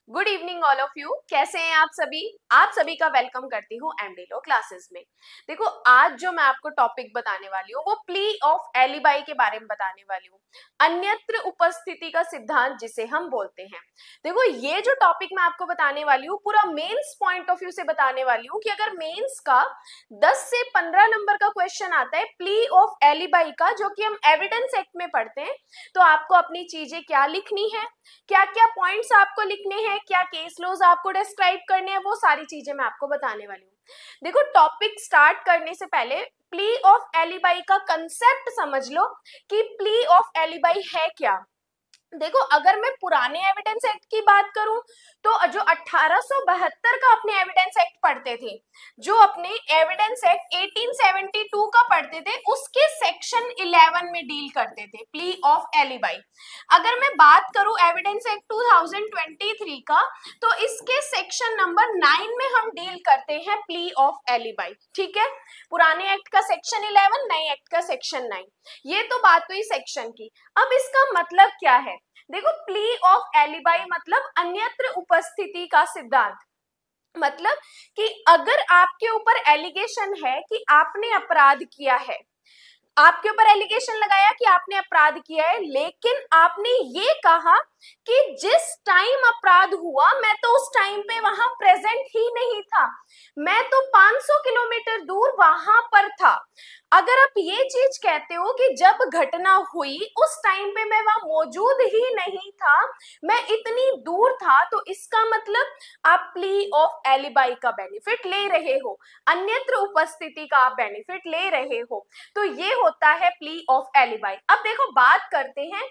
Good evening all of you. कैसे हैं आप सभी का वेलकम करती हूँ एमडी लॉ क्लासेस में। देखो, आज जो मैं आपको टॉपिक बताने वाली हूँ वो प्ली ऑफ एलिबाई के बारे में बताने वाली हूँ, अन्यत्र उपस्थिति का सिद्धांत जिसे हम बोलते हैं। देखो, ये जो टॉपिक मैं आपको बताने वाली हूँ पूरा मेंस पॉइंट ऑफ व्यू से बताने वाली हूँ कि अगर मेंस का 10 से 15 नंबर का क्वेश्चन आता है प्ली ऑफ एलिबाई का, जो कि हम एविडेंस एक्ट में पढ़ते हैं, तो आपको अपनी चीजें क्या लिखनी है, क्या क्या पॉइंट्स आपको लिखने हैं, क्या केस लॉज आपको डिस्क्राइब करने हैं, वो सारी चीजें मैं आपको बताने वाली हूँ। देखो, टॉपिक स्टार्ट करने से पहले प्ली ऑफ एलिबाई का कंसेप्ट समझ लो कि प्ली ऑफ एलिबाई है क्या। देखो, अगर मैं पुराने एविडेंस एक्ट की बात करूं तो जो 1872 का अपने एविडेंस एक्ट पढ़ते थे, जो अपने एविडेंस एक्ट 1872 का पढ़ते थे, उसके सेक्शन 11 में डील करते थे प्ली ऑफ एलिबाई। अगर मैं बात करूं एविडेंस एक्ट 2023 का, तो इसके सेक्शन नंबर 9 में हम डील करते हैं प्ली ऑफ एलिबाई। ठीक है, पुराने एक्ट का सेक्शन 11, नए एक्ट का सेक्शन 9। ये तो बात हुई सेक्शन की। अब इसका मतलब क्या है? देखो, प्ली ऑफ एलिबाई मतलब अन्यत्र उपस्थिति का सिद्धांत। मतलब कि अगर आपके ऊपर एलिगेशन है कि आपने अपराध किया है, आपके ऊपर एलिगेशन लगाया कि आपने अपराध किया है, लेकिन आपने ये कहा कि जिस टाइम अपराध हुआ मैं तो उस टाइम पे वहां प्रेजेंट ही नहीं था, मैं तो 500 किलोमीटर दूर वहां पर था। अगर आप ये चीज कहते हो कि जब घटना हुई उस टाइम पे मैं वहां मौजूद ही नहीं था, मैं इतनी दूर था, तो इसका मतलब आप प्ली ऑफ एलिबाई का बेनिफिट ले रहे हो, अन्यत्र उपस्थिति का आप बेनिफिट ले रहे हो। तो ये होता है प्ली ऑफ एलिबाई। अब देखो, बात करते हैं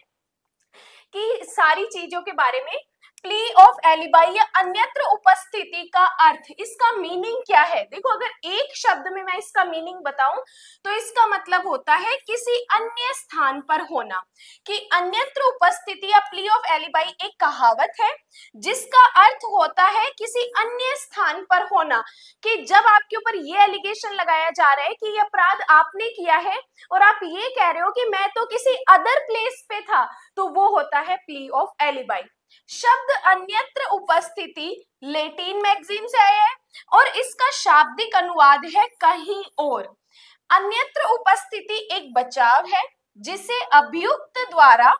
कि सारी चीजों के बारे में। प्ली ऑफ एलिबाई या अन्यत्र उपस्थिति का अर्थ, इसका मीनिंग क्या है? देखो, अगर एक शब्द में मैं इसका मीनिंग बताऊं तो इसका मतलब होता है किसी अन्य स्थान पर होना। कि अन्यत्र उपस्थिति या प्ली ऑफ एलिबाई एक कहावत है जिसका अर्थ होता है किसी अन्य स्थान पर होना। कि जब आपके ऊपर ये एलिगेशन लगाया जा रहा है कि ये अपराध आपने किया है और आप ये कह रहे हो कि मैं तो किसी अदर प्लेस पे था, तो वो होता है प्ली ऑफ एलिबाई। शब्द अन्यत्र उपस्थिति लैटिन मैगजीन से आया है और इसका शाब्दिक अनुवाद है कहीं और। अन्यत्र उपस्थिति एक बचाव है जिसे अभियुक्त द्वारा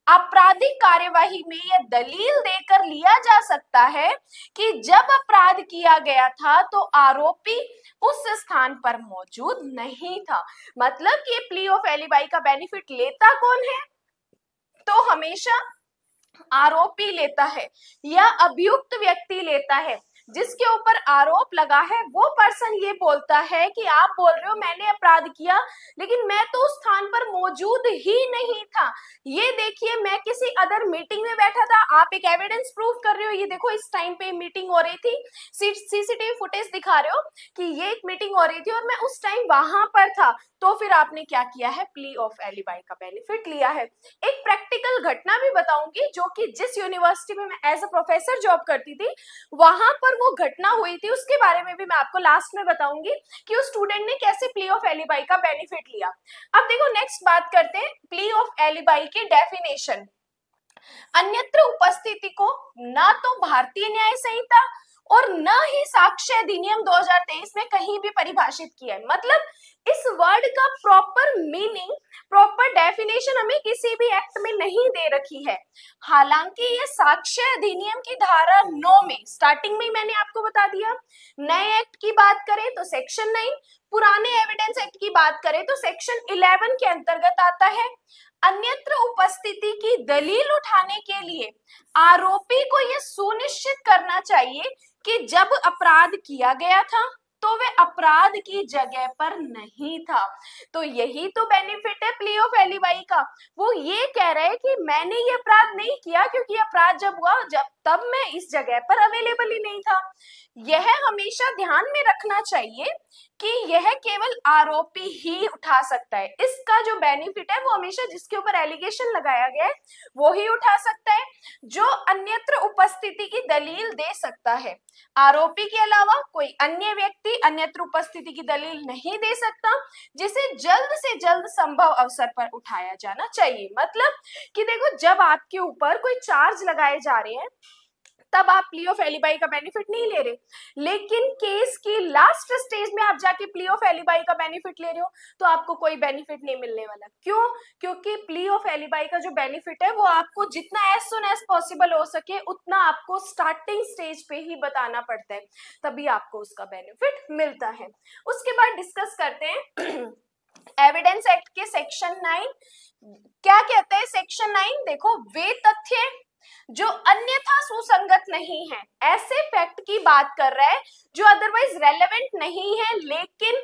आपराधिक कार्यवाही में यह दलील देकर लिया जा सकता है कि जब अपराध किया गया था तो आरोपी उस स्थान पर मौजूद नहीं था। मतलब कि प्ली ऑफ एलिबाई का बेनिफिट लेता कौन है? तो हमेशा आरोपी लेता है या अभियुक्त व्यक्ति लेता है। जिसके ऊपर आरोप लगा है वो पर्सन ये बोलता है कि आप बोल रहे हो मैंने अपराध किया, लेकिन मैं तो उस स्थान पर मौजूद ही नहीं था। ये देखिए, मैं किसी अदर मीटिंग में बैठा था, आप एक एविडेंस प्रूफ कर रहे हो, ये देखो इस टाइम पे मीटिंग हो रही थी, सीसीटीवी फुटेज दिखा रहे हो कि ये एक मीटिंग हो रही थी और मैं उस टाइम वहां पर था। तो फिर आपने क्या किया है? प्ली ऑफ एलिबाई का बेनिफिट लिया है। एक प्रैक्टिकल घटना भी बताऊंगी जो कि जिस यूनिवर्सिटी में मैं एज अ प्रोफेसर जॉब करती थी, वहां पर वो घटना हुई थी, उसके बारे में भी मैं आपको लास्ट में बताऊंगी कि उस स्टूडेंट ने कैसे प्ली ऑफ एलिबाई का बेनिफिट लिया। अब देखो, नेक्स्ट बात करते हैं प्ली ऑफ एलिबाई की डेफिनेशन। अन्यत्र उपस्थिति को ना तो भारतीय न्याय संहिता और न ही साक्ष्य अधिनियम 2023 में कहीं भी परिभाषित किया है। मतलब इस वर्ड का प्रॉपर मीनिंग, प्रॉपर डेफिनेशन हमें किसी भी एक्ट में नहीं दे रखी है। हालांकि ये साक्ष्य अधिनियम की धारा 9 में, स्टार्टिंग में मैंने आपको बता दिया, नए एक्ट की बात करें तो सेक्शन 9, पुराने एविडेंस एक्ट की बात करें तो सेक्शन 11 के अंतर्गत आता है। अन्यत्र उपस्थिति की दलील उठाने के लिए आरोपी को यह सुनिश्चित करना चाहिए कि जब अपराध किया गया था तो वे अपराध की जगह पर नहीं था। तो यही तो बेनिफिट है प्ली ऑफ एलिबाई का। वो ये कह रहे हैं कि मैंने ये अपराध नहीं किया क्योंकि अपराध जब हुआ तब मैं इस जगह पर अवेलेबल ही नहीं था। यह हमेशा ध्यान में रखना चाहिए कि यह केवल आरोपी ही उठा सकता है। इसका जो बेनिफिट है वो हमेशा जिसके ऊपर एलिगेशन लगाया गया है वो ही उठा सकता है, जो अन्यत्र उपस्थिति की दलील दे सकता है। आरोपी के अलावा कोई अन्य व्यक्ति अन्यत्र उपस्थिति की दलील नहीं दे सकता, जिसे जल्द से जल्द संभव अवसर पर उठाया जाना चाहिए। मतलब कि देखो, जब आपके ऊपर कोई चार्ज लगाए जा रहे हैं तब आप प्ली ऑफ एलिबाई का बेनिफिट नहीं ले रहे, लेकिन केस की लास्ट स्टेज में आप जाके प्ली ऑफ एलिबाई का बेनिफिट ले रहे हो तो आपको कोई बेनिफिट नहीं मिलने वाला। क्यों? क्योंकि प्ली ऑफ एलिबाई का जो बेनिफिट है वो आपको जितना एज सुन एज पॉसिबल हो सके उतना आपको स्टार्टिंग स्टेज पे ही बताना पड़ता है, तभी आपको उसका बेनिफिट मिलता है। उसके बाद डिस्कस करते हैं एविडेंस एक्ट के सेक्शन 9 क्या कहता है। सेक्शन 9 देखो, वे तथ्य जो अन्यथा सुसंगत नहीं है, ऐसे फैक्ट की बात कर रहा है जो अदरवाइज रेलेवेंट नहीं है लेकिन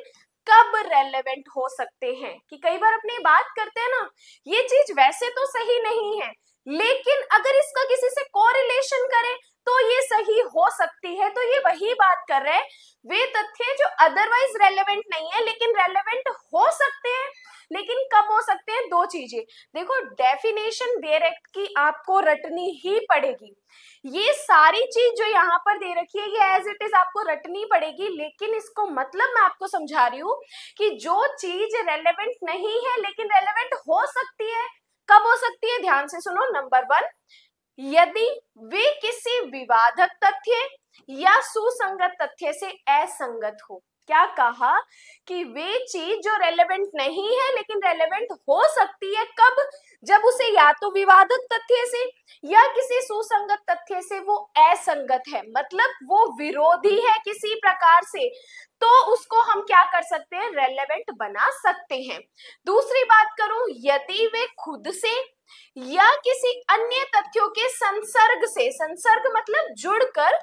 कब रेलेवेंट हो सकते हैं। कि कई बार अपनी बात करते हैं ना, ये चीज वैसे तो सही नहीं है लेकिन अगर इसका किसी से कोरिलेशन करें तो ये सही हो सकती है। तो ये वही बात कर रहे हैं, वे तथ्य जो अदरवाइज रेलेवेंट नहीं है लेकिन रेलेवेंट हो सकते हैं। लेकिन कब हो सकते हैं? दो चीजें देखो, डेफिनेशन बेयर एक्ट की आपको रटनी ही पड़ेगी। ये सारी चीज जो यहाँ पर दे रखी है ये एज इट इज आपको रटनी पड़ेगी, लेकिन इसको मतलब मैं आपको समझा रही हूँ कि जो चीज रेलेवेंट नहीं है लेकिन रेलेवेंट हो सकती है, कब हो सकती है? ध्यान से सुनो। नंबर 1, यदि वे किसी विवादक तथ्य या सुसंगत तथ्य से असंगत हो। क्या कहा? कि वे चीज जो रेलेवेंट नहीं है लेकिन रेलेवेंट हो सकती है, कब? जब उसे या तो विवादक तथ्य से या किसी सुसंगत तथ्य से वो असंगत है, मतलब वो विरोधी है किसी प्रकार से, तो उसको हम क्या कर सकते हैं? रेलेवेंट बना सकते हैं। दूसरी बात करूं, यदि वे खुद से या किसी अन्य तथ्यों के संसर्ग से, संसर्ग मतलब जुड़कर,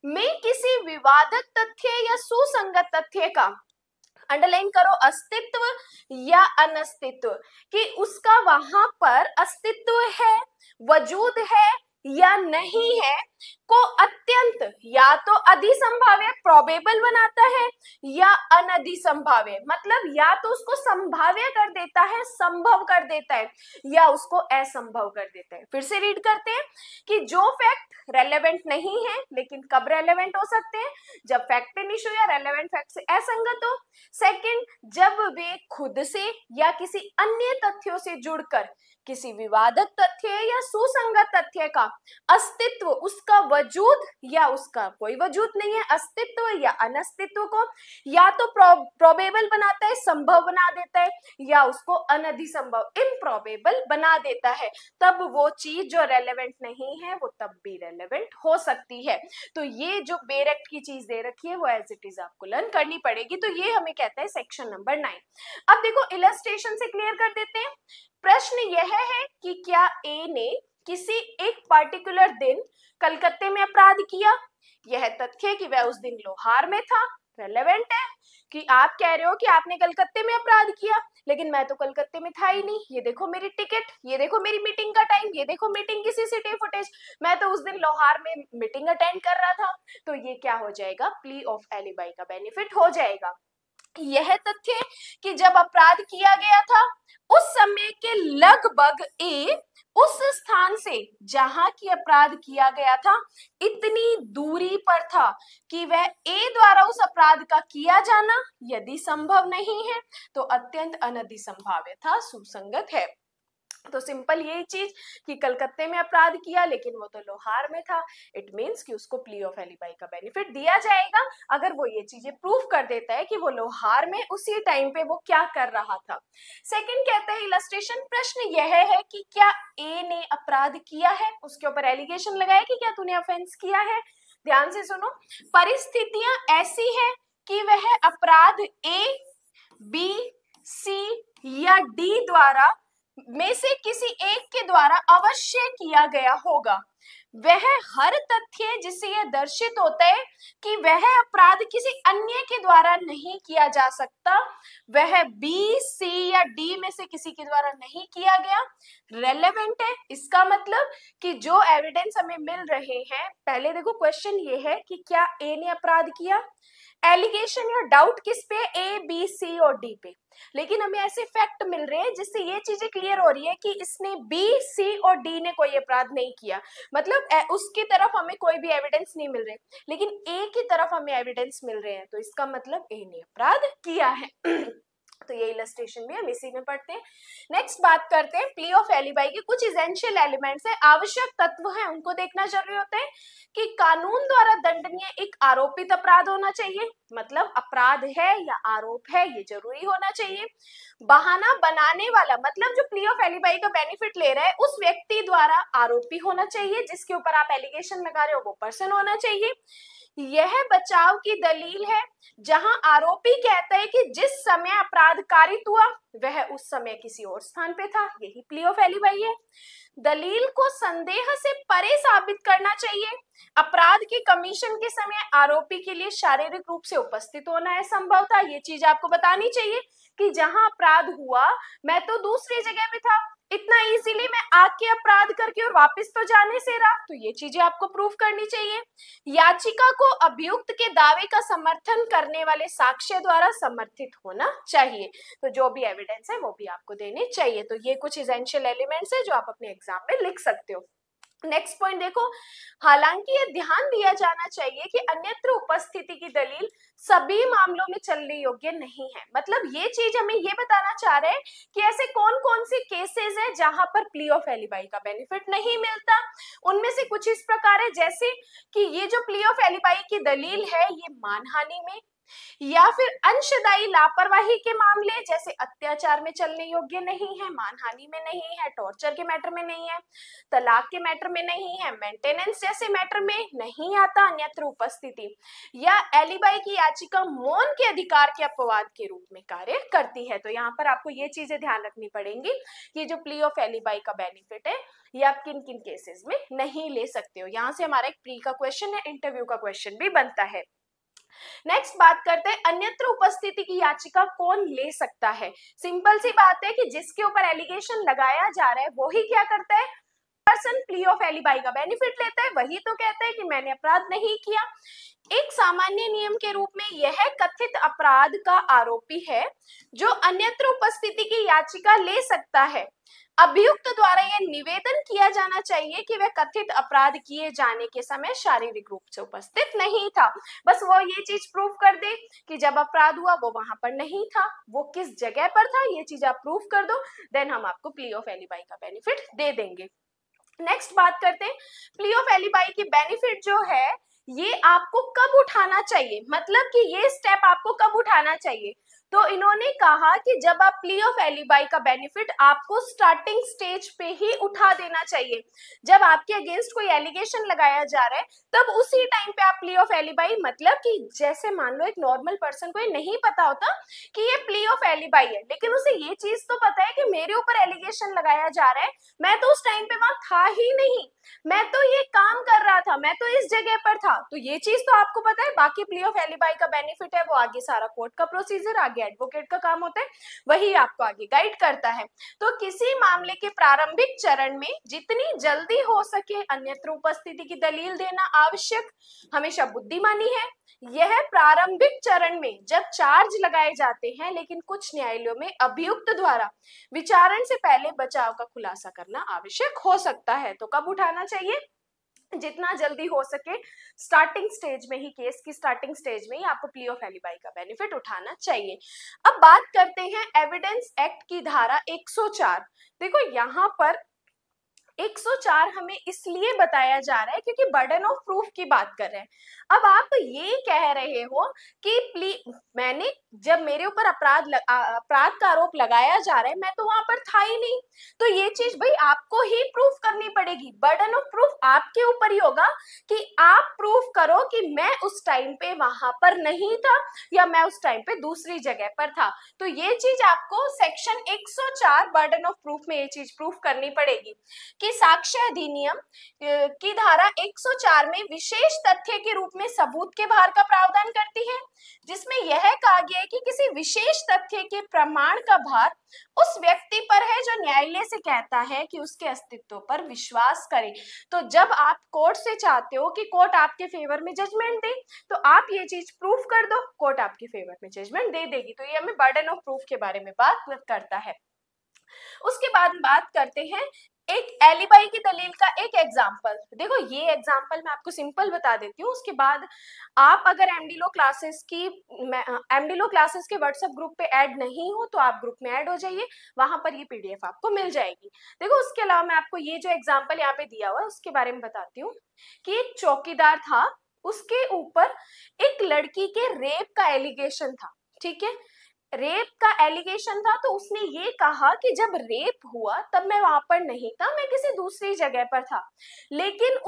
में किसी विवादक तथ्य या सुसंगत तथ्य का, अंडरलाइन करो, अस्तित्व या अनस्तित्व, कि उसका वहां पर अस्तित्व है, वजूद है या नहीं है, को अत्यंत या तो अधिसंभाव्य प्रोबेबल बनाता है या अनधिसंभाव्य, मतलब या तो उसको संभाव्य कर देता है, संभव कर देता है, या उसको असंभव कर देता है। फिर से रीड करते हैं कि जो फैक्ट रेलेवेंट नहीं है लेकिन कब रेलेवेंट हो सकते हैं? जब फैक्ट इन इशू या रेलेवेंट फैक्ट से असंगत हो। सेकंड, जब वे खुद से या किसी अन्य तथ्यों से जुड़कर किसी विवादक तथ्य या सुसंगत तथ्य का अस्तित्व, उसका वजूद या उसका कोई वजूद नहीं है, अस्तित्व या अनस्तित्व को या तो प्रोबेबल बनाता है, संभव बना देता है, या उसको अनधिसंभव इम्प्रोबेबल बना देता है, तब वो चीज जो रेलेवेंट नहीं है वो तब भी रेलेवेंट हो सकती है। तो ये जो बेयर एक्ट की चीज दे रखी है वो एज इट इज आपको लर्न करनी पड़ेगी। तो ये हमें कहता है सेक्शन नंबर 9। अब देखो इलस्ट्रेशन से क्लियर कर देते हैं। प्रश्न यह है कि क्या ए ने किसी एक पर्टिकुलर दिन कलकत्ते में अपराध किया। यह तथ्य कि वह उस दिन लोहार में था रेलेवेंट है। कि आप कह रहे हो कि आपने कलकत्ते में अपराध किया लेकिन मैं तो कलकत्ते में था ही नहीं, ये देखो मेरी टिकट, ये देखो मेरी मीटिंग का टाइम, ये देखो मीटिंग की सीसीटीवी फुटेज, मैं तो उस दिन लोहार में मीटिंग अटेंड कर रहा था। तो ये क्या हो जाएगा? प्ली ऑफ एलिबाई का बेनिफिट हो जाएगा। यह तथ्य कि जब अपराध किया गया था उस समय के लगभग ए उस स्थान से जहां की अपराध किया गया था इतनी दूरी पर था कि वह ए द्वारा उस अपराध का किया जाना यदि संभव नहीं है तो अत्यंत अनधिसंभाव्य था, सुसंगत है। तो सिंपल यही चीज कि कलकत्ते में अपराध किया लेकिन वो तो लोहार में था, इट मींस कि उसको प्ली ऑफ एलिबाई का बेनिफिट दिया जाएगा अगर वो ये चीजें प्रूव कर देता है कि वो लोहार में उसी टाइम पे वो क्या कर रहा था। सेकंड कहता है इलस्ट्रेशन, प्रश्न यह है कि क्या ए ने अपराध किया है, उसके ऊपर एलिगेशन लगाया कि क्या तूने ऑफेंस किया है। ध्यान से सुनो, परिस्थितियां ऐसी है कि वह अपराध ए, बी, सी या डी द्वारा में से किसी एक के द्वारा अवश्य किया गया होगा। वह हर तथ्य जिससे यह दर्शित होता है कि वह अपराध किसी अन्य के द्वारा नहीं किया जा सकता, वह बी, सी या डी में से किसी के द्वारा नहीं किया गया, रेलेवेंट है। इसका मतलब कि जो एविडेंस हमें मिल रहे हैं, पहले देखो क्वेश्चन ये है कि क्या ए ने अपराध किया, एलिगेशन या डाउट किस पे? ए, बी, सी और डी पे। लेकिन हमें ऐसे फैक्ट मिल रहे हैं जिससे ये चीजें क्लियर हो रही है कि इसने बी, सी और डी ने कोई अपराध नहीं किया, मतलब उसकी तरफ हमें कोई भी एविडेंस नहीं मिल रहे, लेकिन ए की तरफ हमें एविडेंस मिल रहे हैं, तो इसका मतलब ए ने अपराध किया है। तो ये इलस्ट्रेशन भी हम इसी में पढ़ते हैं। नेक्स्ट बात करते हैं प्ली ऑफ एलिबाई के कुछ इसेंशियल एलिमेंट्स है, आवश्यक तत्व हैं, उनको देखना जरूरी होता है कि कानून द्वारा दंडनीय एक आरोपित अपराध होना चाहिए, मतलब अपराध है या आरोप है ये जरूरी होना चाहिए। बहाना बनाने वाला, मतलब जो प्ली ऑफ एलिबाई का बेनिफिट ले रहा है उस व्यक्ति द्वारा आरोपी होना चाहिए, जिसके ऊपर आप एलिगेशन लगा रहे हो वो पर्सन होना चाहिए। यह बचाव की दलील है जहां आरोपी कहता है कि जिस समय अपराध कारित हुआ वह उस समय किसी और स्थान पे था, यही प्ली ऑफ एलिबाई है। दलील को संदेह से परे साबित करना चाहिए। अपराध के कमीशन के समय आरोपी के लिए शारीरिक रूप से उपस्थित होना है संभव था, ये चीज आपको बतानी चाहिए कि जहां अपराध हुआ मैं तो दूसरी जगह पे था, इतना इजीली मैं आके अपराध करके और वापस तो जाने से रहा, तो ये चीजें आपको प्रूफ करनी चाहिए। याचिका को अभियुक्त के दावे का समर्थन करने वाले साक्ष्य द्वारा समर्थित होना चाहिए, तो जो भी एविडेंस है वो भी आपको देने चाहिए। तो ये कुछ एसेंशियल एलिमेंट्स है जो आप अपने एग्जाम में लिख सकते हो। नेक्स्ट पॉइंट देखो, हालांकि ये ध्यान दिया जाना चाहिए कि अन्यत्र उपस्थिति की दलील सभी मामलों में चलने योग्य नहीं है, मतलब ये चीज हमें ये बताना चाह रहे हैं कि ऐसे कौन कौन से केसेस है जहां पर प्ली ऑफ एलिबाई का बेनिफिट नहीं मिलता। उनमें से कुछ इस प्रकार है, जैसे कि ये जो प्ली ऑफ एलिबाई की दलील है ये मानहानि में या फिर अंशदायी लापरवाही के मामले जैसे अत्याचार में चलने योग्य नहीं है, मानहानि में नहीं है, टॉर्चर के मैटर में नहीं है, तलाक के मैटर में नहीं है, मेंटेनेंस जैसे मैटर में नहीं आता अन्यत्र उपस्थिति, या एलिबाई की याचिका मौन के अधिकार के अपवाद के रूप में कार्य करती है। तो यहाँ पर आपको ये चीजें ध्यान रखनी पड़ेंगी कि जो प्ली ऑफ एलिबाई का बेनिफिट है ये आप किन किन केसेस में नहीं ले सकते हो। यहाँ से हमारा एक प्री का क्वेश्चन है, इंटरव्यू का क्वेश्चन भी बनता है। नेक्स्ट बात करते हैं अन्यत्र उपस्थिति की याचिका कौन ले सकता है। सिंपल सी बात है कि जिसके ऊपर एलिगेशन लगाया जा रहा है वो ही क्या करता है, पर्सन प्ली ऑफ एलिबाई का बेनिफिट लेता है, वही तो कहता है कि मैंने अपराध नहीं किया। एक सामान्य नियम के रूप में यह कथित अपराध का आरोपी है जो अन्यत्र उपस्थिति की याचिका ले सकता है। अभियुक्त द्वारा यह निवेदन किया जाना चाहिए कि वह कथित अपराध किए जाने के समय शारीरिक रूप से उपस्थित नहीं था। बस वो ये चीज प्रूफ कर दे कि जब अपराध हुआ वो वहां पर नहीं था, वो किस जगह पर था, ये चीज आप प्रूफ कर दो, देन हम आपको प्ली ऑफ एलिबाई का बेनिफिट दे देंगे। नेक्स्ट बात करते हैं प्ली ऑफ एलिबाई की बेनिफिट जो है ये आपको कब उठाना चाहिए, मतलब कि ये स्टेप आपको कब उठाना चाहिए। तो इन्होंने कहा कि जब आप प्ली ऑफ एलिबाई का बेनिफिट आपको स्टार्टिंग स्टेज पे ही उठा देना चाहिए। जब आपके अगेंस्ट कोई एलिगेशन लगाया जा रहा है तब उसी टाइम पे आप प्ली ऑफ एलिबाई, मतलब कि जैसे मान लो एक नॉर्मल पर्सन को ये नहीं पता होता कि ये प्ली ऑफ एलिबाई है, लेकिन उसे ये चीज तो पता है कि मेरे ऊपर एलिगेशन लगाया जा रहा है, मैं तो उस टाइम पे वहां था ही नहीं, मैं तो ये काम कर रहा था, मैं तो इस जगह पर था, तो ये चीज तो आपको पता है। बाकी प्ली ऑफ एलिबाई का बेनिफिट है वो आगे सारा कोर्ट का प्रोसीजर, आगे एडवोकेट का काम होता है, वही आपको आगे गाइड करता है। तो किसी मामले के प्रारंभिक चरण में जितनी जल्दी हो सके अन्यत्र उपस्थिति की दलील देना आवश्यक हमेशा बुद्धिमानी है। यह प्रारंभिक चरण में जब चार्ज लगाए जाते हैं, लेकिन कुछ न्यायालयों में अभियुक्त द्वारा विचारण से पहले बचाव का खुलासा करना आवश्यक हो सकता है। तो कब उठाना चाहिए, जितना जल्दी हो सके, स्टार्टिंग स्टेज में ही, केस की स्टार्टिंग स्टेज में ही आपको प्ली ऑफ एलिबाई का बेनिफिट उठाना चाहिए। अब बात करते हैं एविडेंस एक्ट की धारा 104। देखो यहाँ पर 104 हमें इसलिए बताया जा रहा है क्योंकि बर्डन ऑफ प्रूफ की बात कर रहे हैं। अब आप ये कह रहे हो कि मैंने जब मेरे ऊपर अपराध का आरोप लगाया जा रहा है मैं तो वहां पर था ही नहीं, तो ये चीज भाई आपको ही प्रूफ करनी पड़ेगी। बर्डन ऑफ प्रूफ आपके ऊपर ही होगा कि आप प्रूफ करो कि मैं उस टाइम पे वहां पर नहीं था या मैं उस टाइम पे दूसरी जगह पर था। तो ये चीज आपको सेक्शन 104 बर्डन ऑफ प्रूफ में ये चीज प्रूफ करनी पड़ेगी कि साक्ष्य अधिनियम की धारा 104 में विशेष तथ्य के रूप में सबूत के भार का प्रावधान करती है, जिसमें यह कहा गया है कि किसी विशेष तथ्य के प्रमाण का भार उस व्यक्ति पर है जो न्यायालय से कहता है कि उसके अस्तित्व पर विश्वास करे। तो जब आप कोर्ट से चाहते हो कि कोर्ट आपके फेवर में जजमेंट दे, तो आप ये चीज प्रूफ कर दो, कोर्ट आपके फेवर में जजमेंट दे देगी। तो ये हमें बर्डन ऑफ प्रूफ के बारे में बात करता है। उसके बाद बात करते हैं एक एलिबाई की दलील का एक एग्जाम्पल देखो, ये एग्जाम्पल मैं आपको सिंपल बता देती हूँ, उसके बाद आप अगर एमडीलो क्लासेस के व्हाट्सएप ग्रुप पे ऐड नहीं हो तो आप ग्रुप में ऐड हो जाइए, वहां पर ये पीडीएफ आपको मिल जाएगी। देखो उसके अलावा मैं आपको ये जो एग्जाम्पल यहाँ पे दिया हुआ है उसके बारे में बताती हूँ कि एक चौकीदार था, उसके ऊपर एक लड़की के रेप का एलिगेशन था, ठीक है, रेप का एलिगेशन था, तो उसने ये कहा कि जब रेप हुआ तब मैं वहां पर नहीं था, मैं किसी दूसरी जगह पर था, लेकिन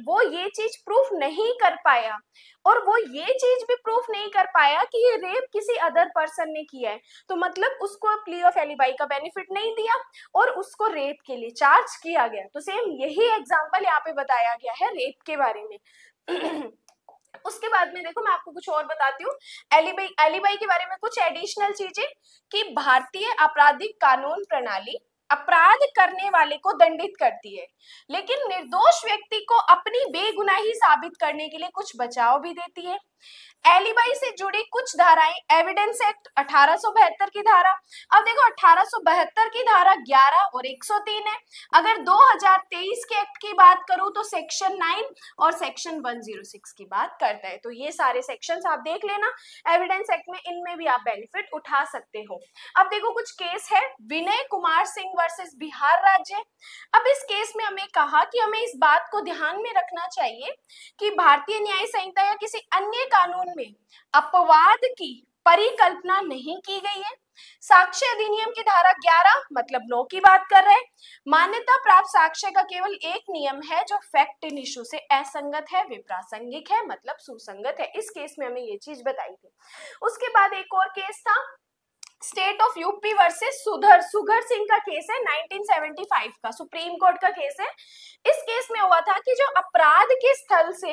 वो ये चीज प्रूफ नहीं कर पाया, और वो ये चीज भी प्रूफ नहीं कर पाया कि ये रेप किसी अदर पर्सन ने किया है, तो मतलब उसको प्ली ऑफ एलिबाई का बेनिफिट नहीं दिया और उसको रेप के लिए चार्ज किया गया। तो सेम यही एग्जाम्पल यहाँ पे बताया गया है रेप के बारे में। उसके बाद में देखो मैं आपको कुछ और बताती हूँ एलिबाई के बारे में, कुछ एडिशनल चीजें कि भारतीय आपराधिक कानून प्रणाली अपराध करने वाले को दंडित करती है, लेकिन निर्दोष व्यक्ति को अपनी बेगुनाही साबित करने के लिए कुछ बचाव भी देती है। एलिबाई से जुड़ी कुछ धाराएं, एविडेंस एक्ट 1872 की धारा, अब देखो 1872 की धारा 11 और 103 है, अगर 2023 के एक्ट की बात करूं तो सेक्शन 9 और सेक्शन 106 की बात करता है। तो ये सारे सेक्शंस आप देख लेना एविडेंस एक्ट में, इनमें भी आप बेनिफिट उठा सकते हो। अब देखो कुछ केस है, विनय कुमार सिंह वर्सेस बिहार राज्य। अब इस केस में हमें कहा कि हमें इस बात को ध्यान में रखना चाहिए कि भारतीय न्याय संहिता या किसी अन्य कानून में अपवाद की परिकल्पना नहीं की गई है। साक्ष्य अधिनियम की धारा 11 मतलब नो की बात कर रहे हैं। मान्यता प्राप्त साक्ष्य का केवल एक नियम है जो फैक्ट इन इशू से असंगत है, विप्रासंगिक है, मतलब सुसंगत है। इस केस में हमें ये चीज बताई थी। उसके बाद एक और केस था state of UP versus sugar Singh का केस है, 1975 का सुप्रीम कोर्ट का केस है। इस केस में हुआ था कि जो अपराध के स्थल से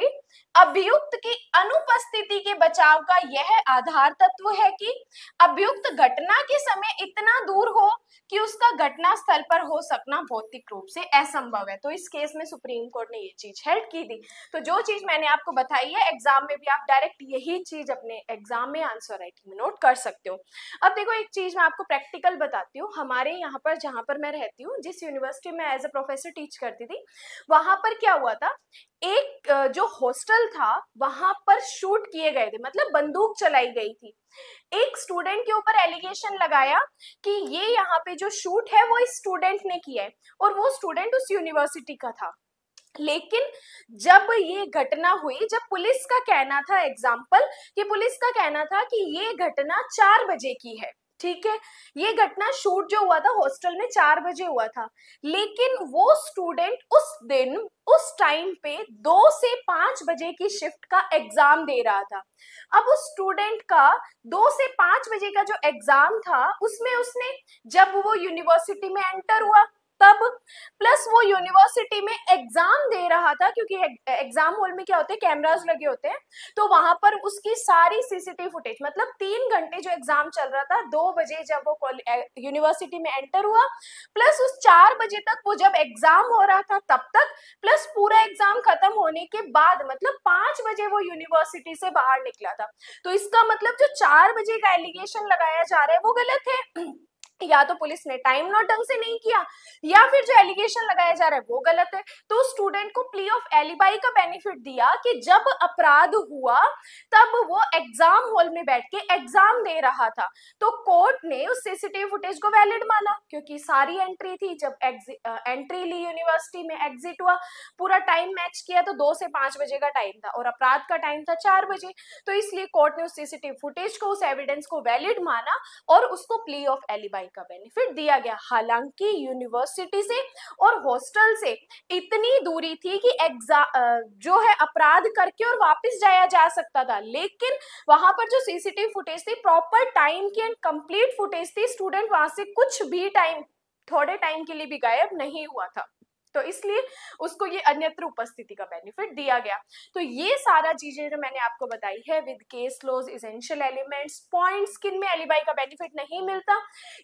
अभियुक्त की अनुपस्थिति के बचाव का यह आधार तत्व है कि अभियुक्त घटना के समय इतना दूर हो कि उसका घटना स्थल पर हो सकना भौतिक रूप से असंभव है। तो इस केस में सुप्रीम कोर्ट ने ये चीज हेल्प की थी। तो जो चीज मैंने आपको बताई है एग्जाम में भी आप डायरेक्ट यही चीज अपने एग्जाम में आंसर राइटिंग में नोट कर सकते हो। अब देखो एक चीज मैं आपको प्रैक्टिकल बताती हूँ, हमारे यहाँ पर जहां पर मैं रहती हूँ, जिस यूनिवर्सिटी में एज अ प्रोफेसर टीच करती थी, वहां पर क्या हुआ था, एक जो हॉस्टल था वहां पर शूट किए गए थे, मतलब बंदूक चलाई गई थी। एक स्टूडेंट के ऊपर एलिगेशन लगाया कि ये यहाँ पे जो शूट है वो इस स्टूडेंट ने किया है, और वो स्टूडेंट उस यूनिवर्सिटी का था। लेकिन जब ये घटना हुई, जब पुलिस का कहना था एग्जाम्पल कि पुलिस का कहना था कि ये घटना 4 बजे की है, ठीक है, ये घटना शूट जो हुआ था हॉस्टल में 4 बजे हुआ था, लेकिन वो स्टूडेंट उस दिन उस टाइम पे 2 से 5 बजे की शिफ्ट का एग्जाम दे रहा था। अब उस स्टूडेंट का 2 से 5 बजे का जो एग्जाम था उसमें उसने जब वो यूनिवर्सिटी में एंटर हुआ तब, प्लस वो यूनिवर्सिटी में एग्जाम दे रहा था, क्योंकि एग्जाम हॉल में क्या होते हैं कैमरास लगे होते हैं, तो वहां पर उसकी सारी सीसीटीवी फुटेज, मतलब 3 घंटे जो एग्जाम चल रहा था, 2 बजे जब वो यूनिवर्सिटी में एंटर हुआ, प्लस उस 4 बजे तक वो जब एग्जाम हो रहा था तब तक, प्लस पूरा एग्जाम खत्म होने के बाद, मतलब 5 बजे वो यूनिवर्सिटी से बाहर निकला था। तो इसका मतलब जो 4 बजे का एलिगेशन लगाया जा रहा है वो गलत है। या तो पुलिस ने टाइम नोट ढंग से नहीं किया, या फिर जो एलिगेशन लगाया जा रहा है वो गलत है। तो स्टूडेंट को प्ली ऑफ एलिबाई का बेनिफिट दिया कि जब अपराध हुआ तब वो एग्जाम हॉल में बैठ के एग्जाम दे रहा था, तो कोर्ट ने उस सीसीटीवी फुटेज को वैलिड माना, क्योंकि सारी एंट्री थी, जब एंट्री ली यूनिवर्सिटी में, एग्जिट हुआ, पूरा टाइम मैच किया तो 2 से 5 बजे का टाइम था और अपराध का टाइम था 4 बजे। तो इसलिए कोर्ट ने उस सीसीटीवी फुटेज को, उस एविडेंस को वैलिड माना और उसको प्ली ऑफ एलिबाई का बेनिफिट दिया गया। हालांकि यूनिवर्सिटी से और हॉस्टल से इतनी दूरी थी कि जो है अपराध करके और वापस जाया जा सकता था, लेकिन वहां पर जो सीसीटीवी फुटेज थी प्रॉपर टाइम की एंड कंप्लीट फुटेज थी, स्टूडेंट वहां से कुछ भी टाइम, थोड़े टाइम के लिए भी गायब नहीं हुआ था। तो इसलिए उसको ये अन्यत्र उपस्थिति का बेनिफिट दिया गया। तो ये सारा चीजें जो मैंने आपको बताई है with case close, essential elements, points किन में एलिबाई का बेनिफिट नहीं मिलता,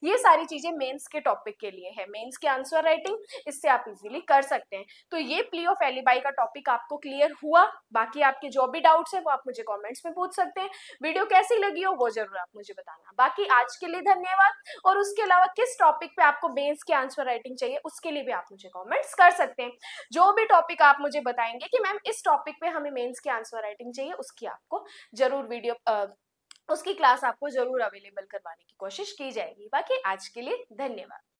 ये सारी चीजें मेंस के टॉपिक के लिए है, मेंस के आंसर राइटिंग इससे आप इजीली कर सकते हैं। तो ये प्ली ऑफ एलिबाई का टॉपिक आपको क्लियर हुआ? बाकी आपके जो भी डाउट्स है वो आप मुझे कॉमेंट्स में पूछ सकते हैं। वीडियो कैसी लगी हो वो जरूर आप मुझे बताना। बाकी आज के लिए धन्यवाद। और उसके अलावा किस टॉपिक पे आपको मेंस के आंसर राइटिंग चाहिए उसके लिए भी आप मुझे कमेंट्स कर सकते हैं। जो भी टॉपिक आप मुझे बताएंगे कि मैम इस टॉपिक पे हमें मेंस के आंसर राइटिंग चाहिए, उसकी आपको जरूर उसकी क्लास आपको जरूर अवेलेबल करवाने की कोशिश की जाएगी। बाकी आज के लिए धन्यवाद।